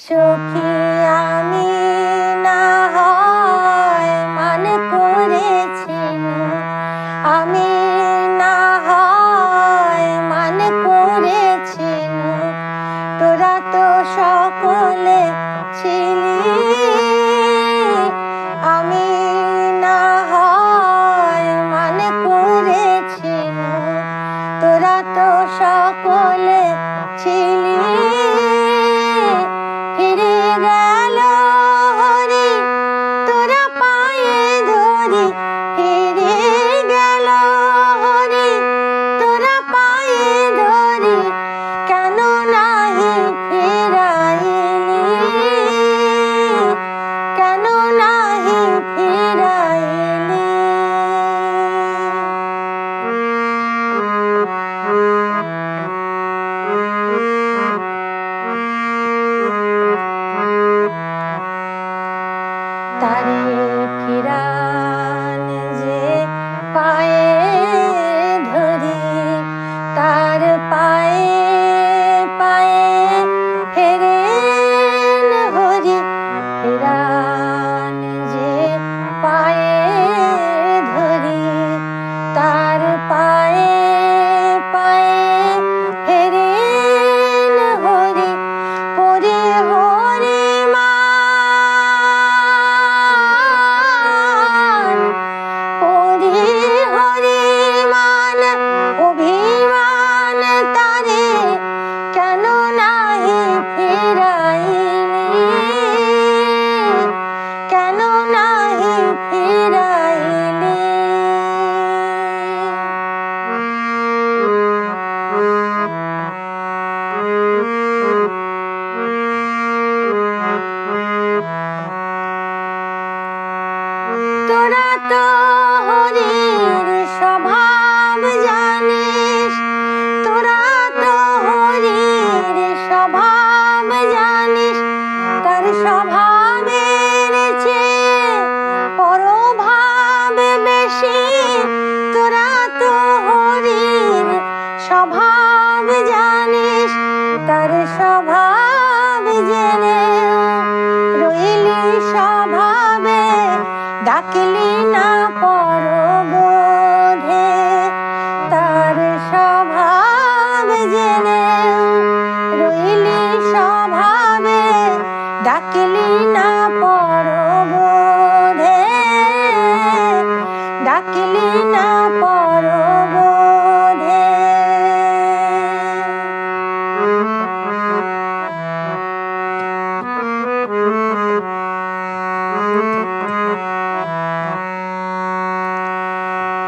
সখী আমি না হয় মান করেছি, আমি না হয় মান করেছি, তোরা তো সকলে ছিলি। আমি না হয় মান করেছি, তোরা তো সকলে ছিলি। ফিরে গেল হরি তোরা পায়ে ধরি, ফিরে গেল হরি তোরা পায়ে ধরি, কেন নাহি ফিরাইলি, কেন নাহি ফিরাইলি। তারে ফিরান যে পায়ে ধরি, তার পায়ে পায়ে ফেরেন হরি। ফিরান যে পায়ে ধরি, তার পায়ে পায়ে ফেরেন হরি। পরে হরি অভিমান তারে কেন নাহি ফিরাইলি, কেন নাহি ফিরাইলি। তোরা তো হরির স্বভাব জানিস, তোরা তো হরির স্বভাব জানিস, তার স্বভাবের চেয়ে পরভাব বেশি। তোরা তো হরির স্বভাব জানিস, তার স্বভাব জেনে রইলি স্বভাবে, ডাকলি না পরবোধে। তার স্বভাব জেনে রইলি স্বভাবে, ডাকলি না পরবোধে, ডাকলি না পরবোধে।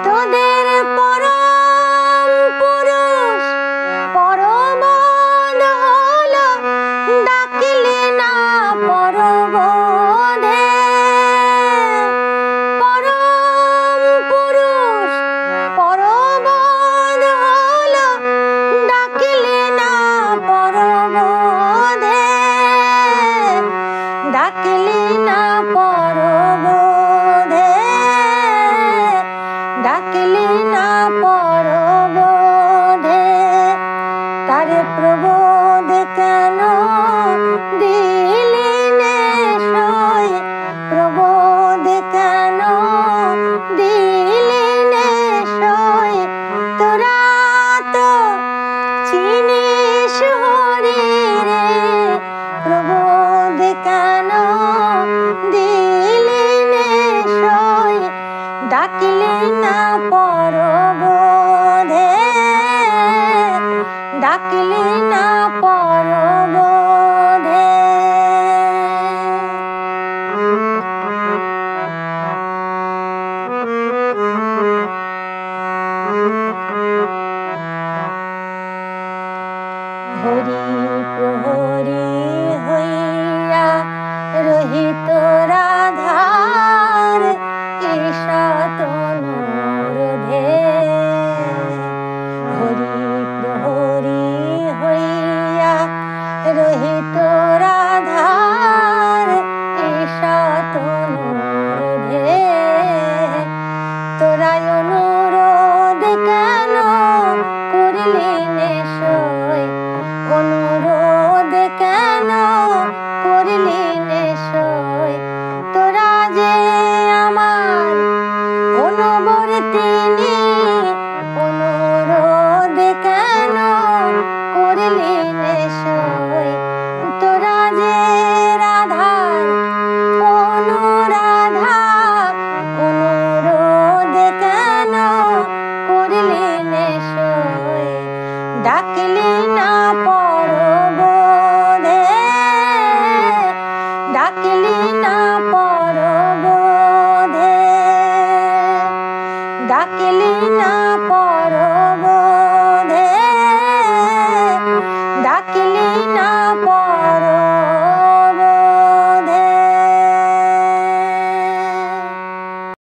তোদের পরম পুরুষ পরমন হলো, ডাকলি না পরব ডাকলি না পরবোধে, ডাকলি না পরবোধে, ডাকলি না পরবোধে।